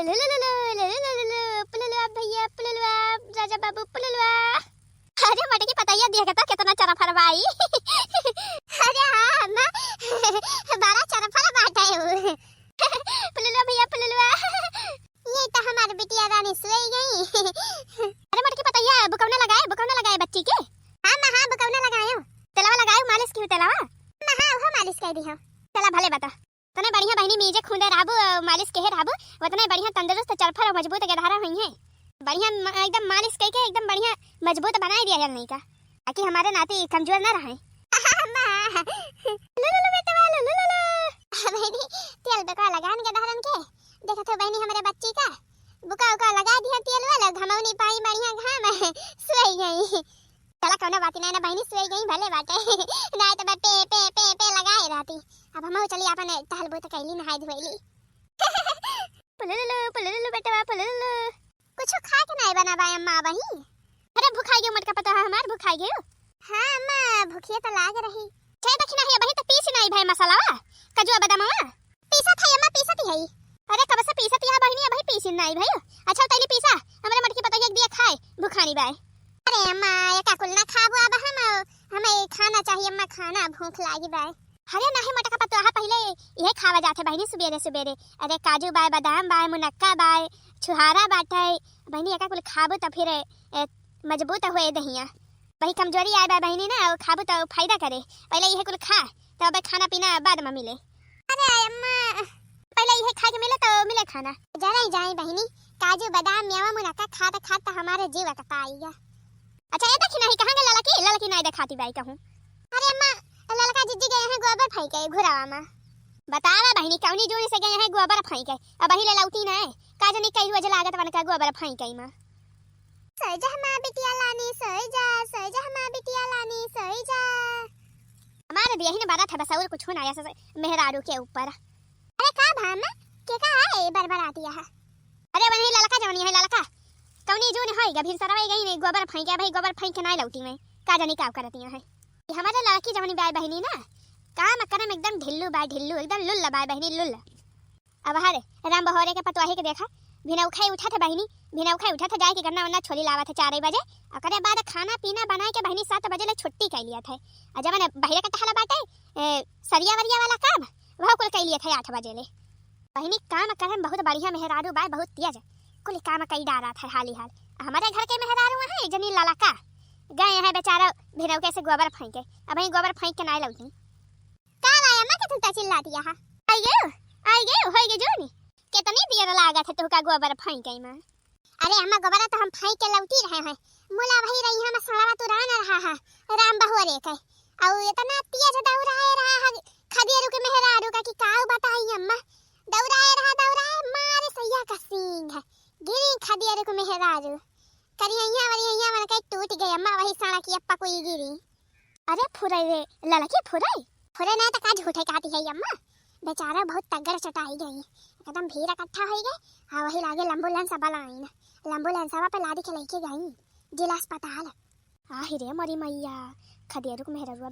भैया राजा बाबू अरे मटकी पताइया दिया था कितना चरफर भाई अरे हाँ अम्मा 12 चरफर बांटा है भैया ये तो हमारी बिटिया रानी सोई गई अरे मटकी पताइया बुकौना लगाए बच्ची के हां मां हां बुकौना लगायो तेलवा लगायो मालिश की तेलवा मां हां वो मालिश कर दी हां चला भले बता तने बढ़िया बहनी मीजे खुंदे राबू मालिश के राबू उतने बढ़िया तंदुरुस्त चरफर और मजबूत गधारा हुई है बढ़िया एकदम मालिश करके एकदम बढ़िया मजबूत बना दिया यार नहीं का ताकि हमारे नाती कमजोर ना रहे बहनी तेल बका लगान के दहरन के देखा तो बहनी हमारे बच्ची का बुका उका लगा दिया तेल वाला घमौनी पाई बढ़िया घाम सोई गई चला कोनो बात नहीं ना बहनी सोई गई भले बाटे ना तो पे पे पे पे लगाए रहती अब हम चली अपन टहलबो तो कैली नहाई धोइली पुलुलु बेटा पुलुलु कुछ खा के नहीं बनाबा अम्मा वही अरे भूखाई गयो मटका पता है हमार भूखाई गयो हां अम्मा भूखिए तो लाग रही छे दक्षिणा है वही तो पीस नहीं भाई मसाला कजुआ बादामवा पीसा था अम्मा पीसती है अरे कब से पीसती है बहनी भाई पीस नहीं भाई अच्छा तैली पीसा हमरे मटकी पता एक दिया खाए भूखानी बाय अरे अम्मा ये का कुल ना खाबो अब हमें खाना चाहिए अम्मा खाना भूख लागी बाय अरे नहीं मटका पता है पहले ये खावा जाते बहनी सुबेरे अरे काजू बाय बादाम बाय मुनक्का बाय छुहारा बाटे बहनी एका कुल खाबो तो फिर मजबूत होए दहिया वही कमजोरी आए बा बहनी ना खाबो तो फायदा करे पहले ये कुल खा तो अब खाना पीना बाद में मिले अरे अम्मा पहले ये खा के मिले तो मिले खाना जरा ही जाए बहनी काजू बादाम मेवा मुनक्का खाता हमारे जीव का पाएगा अच्छा ये देखी नहीं कहां गए लड़की नहीं दिखाती बाई कहूं अरे अम्मा लड़का जिज्जी गए हैं गोबर फेंके घुरावा में बतावा बहनी कौनी जोनी से गए हैं गोबर फेंके अब वही ले लौटी ना का जनी कई रोज लागत बन का गोबर फेंके में सोई जा मां बिटिया लानी सोई जा मां बिटिया लानी सोई जा हमारे दिया ही ने बारा था बस और कुछ ना आया मेहरारू के ऊपर अरे का भाम के का है बरबराती है अरे वही लड़का जवनी है लड़का कौनी जोनी होएगा फिर सरवाई गई नहीं गोबर फेंके भाई गोबर फेंक के नहीं लौटी में का जनी का करती है हमारे लड़की जवनी बाय बहनी ना काम करम एकदम ढिल्लू एकदम लुल्ला बाय बहनी लुल्ला अब हरे राम बहोरे के पतवाही के देखा भिनौखाई उठा था बहनी भिनौखाई उठा था जाए के गन्ना वन्ना छोली लावा था 4 बजे और करे बाद खाना पीना बनाए के बहनी 7 बजे ले छुट्टी कर लिया था और जब मैंने बहिरा का टहला बाटे सरिया वरिया वाला काम वह कुल कर लिया था 8 बजे ले बहनी काम करम बहुत बढ़िया मेहरारू बाय बहुत तेज कुल काम कई डारा था हाल हमारे घर के मेहरारू है जनी ललका गए हैं बेचारा भिनौके से गोबर फेंके अब वही गोबर फेंक के नहीं लौटी का आया मैं के तुता चिल्लाती है आई गए होई गे जोनी कितनी देर लागा था तुका गोबर फेंके में अरे अम्मा गोबर तो हम फेंक के लौटी रहे हैं मुला वही रही हम सड़वा तो रहा है राम बहोरे के और इतना तेज दौड़ाए रहा है खदेरू के मेहरारू का कि काऊ बताई अम्मा दौड़ाए मारे सैया का सींग है गिरी खदेरू के मेहरारू करिया मन के टूट गई अम्मा वही सड़ा की अप्पा कोई गिरी अरे फुरे रे लड़की फुरे ना तो का झूठे कहती है अम्मा बेचारा बहुत तगड़ चटाई गई एकदम भीड़ इकट्ठा हो गए हाँ वही लागे एम्बुलेंस पे लादी के लेके गई जिला अस्पताल आही रे मरी मैया खदेरू को मेहरुआ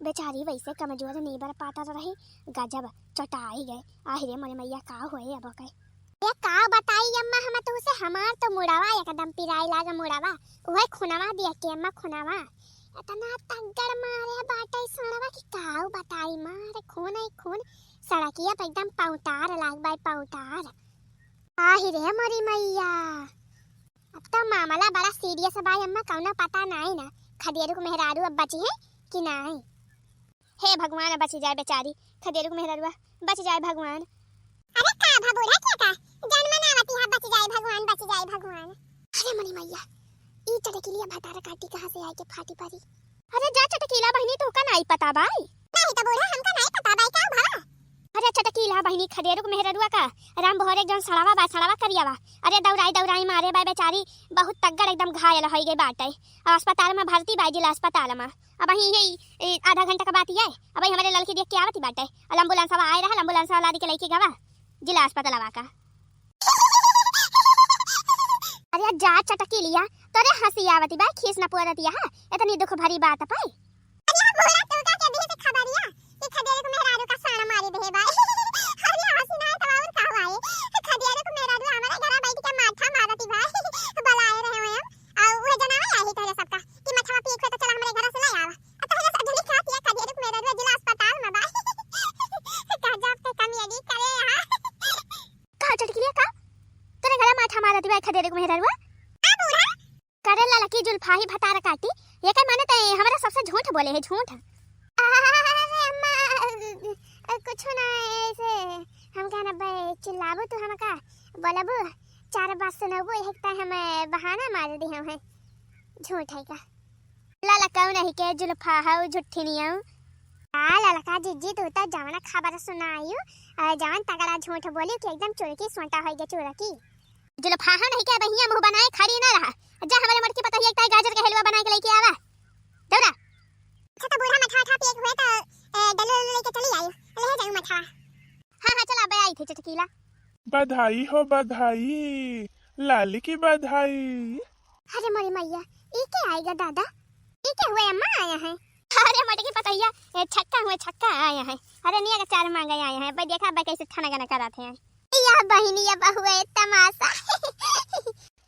बेचारी वैसे कमजोर नहीं बर पाता रही गजब चटाई गए आही रे मरी मैया का हुए अब कहे ये का बताई अम्मा हम तो उसे हमार तो मुड़ावा एकदम पिराई लागा मुड़ावा ओए खुनावा दिया के अम्मा खुनावा इतना तगड़ मारे बाटे सड़वा की काऊ बताई मारे खून सड़किया पे एकदम पाउटार लाग बाय पाउटार आही रे मरी मैया अब तो मामला बड़ा सीरियस बाय अम्मा कौना पता नहीं ना खदेरू को मेहरारू अब बची है कि नहीं हे भगवान बच जाए बेचारी खदेरू को मेहरारू बच जाए भगवान अरे का भबोरा क्या का जन्मनावती है बच जाए भगवान अरे मरी मैया ई चटकीलिया भटारा काटी कहां से आई के फाटी परी अरे जा चटकीला बहनी तो का नहीं पता बाई नहीं तो बोला हमका नहीं पता बाई का भा अरे चटकीला बहनी खदेरू को मेहरुआ का राम बहोरे जन सड़ावा करियावा अरे दौड़ाई मारे बाई बेचारी बहुत तगड़ एकदम घायल हो गई बाटे अस्पताल में भर्ती बाई जिला अस्पताल में अब यही आधा घंटा का बात है अब हमारे लड़की देख के आवती बाटे एम्बुलेंस आए रहा एम्बुलेंस वाला के लेके गवा जिला अस्पताल का अरे जा चटकी लिया तोरे हंसी आवती बा खीस न पोरतिया है इतनी दुख भरी बात पाई अरे बोला तो का के दिल से खबरिया कि खदेरे को मेहरारू का साना मारी दे भाई अरे हंसी ना तो और का आए खदेरे को मेहरारू रतिवा खा दे रे मेहरवा करे ला लकी जुल्फाही भतार काटी ये के माने त हमरा सबसे झूठ बोले है झूठ। अरे अम्मा कुछ ना ऐसे हम कहना बे चिल्लाबो तो हम का बोलबो चार बात सुनबो एक त हम बहाना मार दी हम है झूठ है का लाला कौ नहीं के जुल्फा है झूठी नहीं है लाला का जिज्जी तो त जवाना खबर सुनायु जवान तगड़ा झूठ बोली कि एकदम चुरकी सोंटा हो गया चुरकी जुल्फा नहीं के बहिया मुंह बनाए खड़ी ना रहा जा हमारे मटकी पता ही एक ताई गाजर का हलवा बना के लेके आवा दौड़ा अच्छा तो बूढ़ा मठा था पेट हुए तो डलो लेके चली आई ले जाऊं मठा। हां चला बे आई थी चटकीला बधाई हो बधाई लाली की बधाई। अरे मोरी मैया ई के आएगा दादा ई के हुए अम्मा आया है अरे मटकी पतैया छक्का आया है अरे निया का चार मांगे आए हैं भाई देखा भाई कैसे खाना गाना कराते हैं या बहिनी या बहुए तमाशा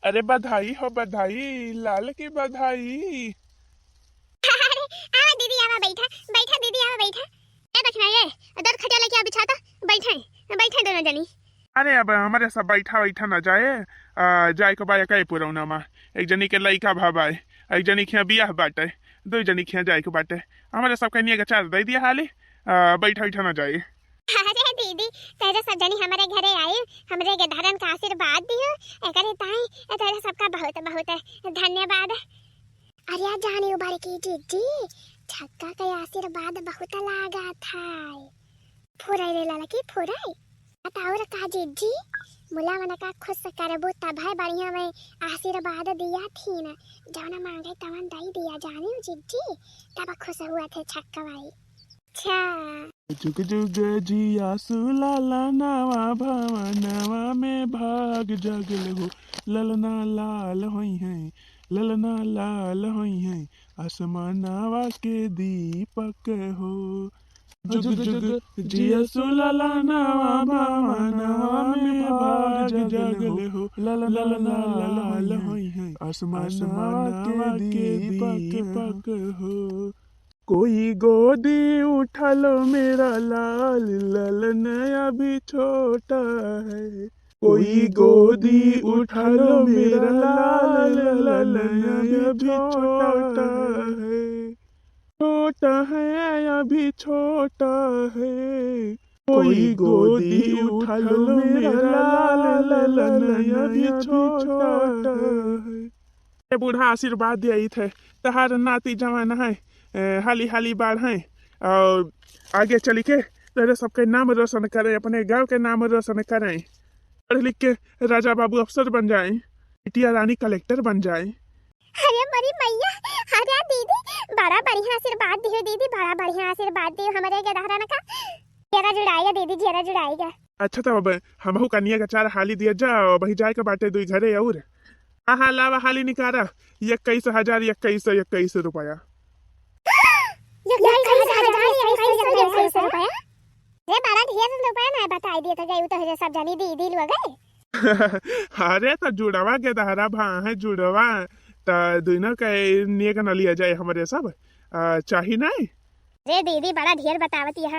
अरे बधाई हो बधाई लाल की बधाई। अरे आवा दीदी आवा बैठा दीदी आवा बैठा ए देखना ये दर खटिया लेके आ बिछाता बैठे दोनों जनी। अरे अब हमारे सब बैठा ना जाए जाए को बाया कई पुरौना मा एक जनी के लइका भाबाए एक जनी खिया बियाह बाटे दो जनी खिया जाए को बाटे हमारे सब कनिया के चार दे दिया हाली बैठा ना जाए। अरे दीदी तेरे सब जनी हमारे घरे आए हमरे के धर्म का आशीर्वाद दियो एकरे ताई तेरे सबका बहुत बहुत धन्यवाद। अरे जानी उबार की जीजी छक्का के आशीर्वाद बहुत लागा था फुराई रे लाला की फुराई बताओ रे का जीजी मुला मन का खुश करबो तब है बढ़िया में आशीर्वाद दिया थी ना जवना मांगे तवन दई दिया जानी जीजी तब खुश हुआ थे छक्का भाई। जुग जुग जिया सुलाला नावा भवनवा में भाग जगल हो ललना लाल होई है ललना लाल होई है आसमानवा के दीपक हो जुग जुग जिया सुलाला नावा भवनवा में भाग जगल हो ललना लाल होई है आसमानवा के दीपक हो। कोई गोदी उठा लो मेरा लाल ललन अभी छोटा है कोई गोदी उठा लो मेरा लाल ललन अभी छोटा है अभी छोटा है कोई गोदी उठा लो मेरा लाल ललन अभी छोटा है। बूढ़ा आशीर्वाद दिया थे तहार नाती जवान है हाली बाढ़ हैं और आगे चल के तेरे सबके नाम रोशन करें अपने गांव के नाम रोशन करें पढ़ लिख के राजा बाबू अफसर बन जाएं बिटिया रानी कलेक्टर बन जाएं। अरे मरी मैया अरे दीदी बड़ा बढ़िया आशीर्वाद दियो दीदी बड़ा बढ़िया आशीर्वाद दियो हमारे के दहरा का जेरा जुड़ाएगा दीदी जेरा जुड़ाएगा। अच्छा तो अब हमहू कन्या का चार हाली दिया जाओ वही जाए के बाटे दुई घरे और हाँ लावा हाली निकारा 21,021 रुपया अरे तो जुड़वा के दहरा भा है जुड़वा तो दोनों का नियक न लिया जाए हमारे सब चाहिए नहीं। रे दीदी बड़ा ढेर बतावत यह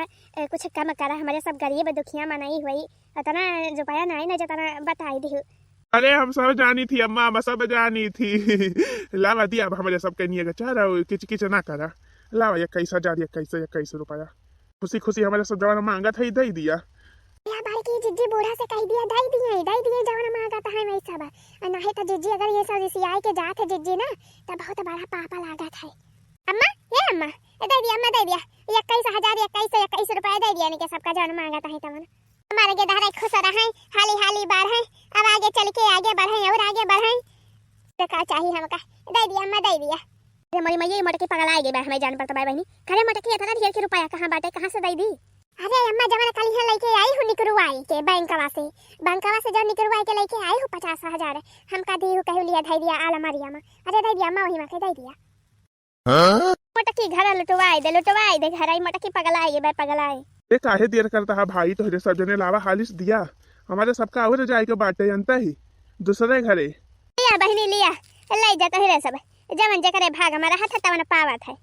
कुछ कम करा हमारे सब गरीब दुखिया मनाई हुई इतना रुपया नहीं ना जितना बताई दी। अरे हम सब जानी थी अम्मा सब जानी थी लावा दिया अब हमारे सबके नियक चारा किच ना करा लावा 21,021 रुपया खुशी खुशी हमारे सब जवान मांगा था दे दिया जिज्जी बूढ़ा से कह दिया दे दिए जवान मांगा था मैं सब नहीं तो जिज्जी अगर ये सब रिसियाई के जात जिज्जी ना तो बहुत बड़ा पापा लागा था। अम्मा ये अम्मा दे दिया 21,021 रुपया दे दिया नहीं सबका जवान मांगा था तमन हमारे के दहरा खुश रहे हाली बढ़े अब आगे चल के आगे बढ़े और आगे बढ़े तो का चाहिए हमका दे दिया अम्मा दे दिया। अरे मरी मैया मटकी पगला आएगी बे हमें जान पड़ता भाई बहनी खरे मटकी इतना ढेर के रुपया कहां बाटे कहां से दे दी। अरे अम्मा जमाना कल यहां लेके आई हूं निकरवाई के बैंकवा से जो निकरवाई के लेके आई हूं 50,000 हमका दी हूं कहू लिया दे दिया आलमारिया में अरे दे दिया अम्मा वही में के दे दिया मटकी घर लुटवाई दे घर आई मटकी पगला आएगी बे पगला आई ये काहे देर करता है भाई तो सब जने लावा हालिस दिया हमारे सबका और जाए के बाटे अंता ही दूसरे घरे लिया बहनी लिया ले जाता है रे सब जमन जकरे भाग हमारा हाथ तवन पावत है।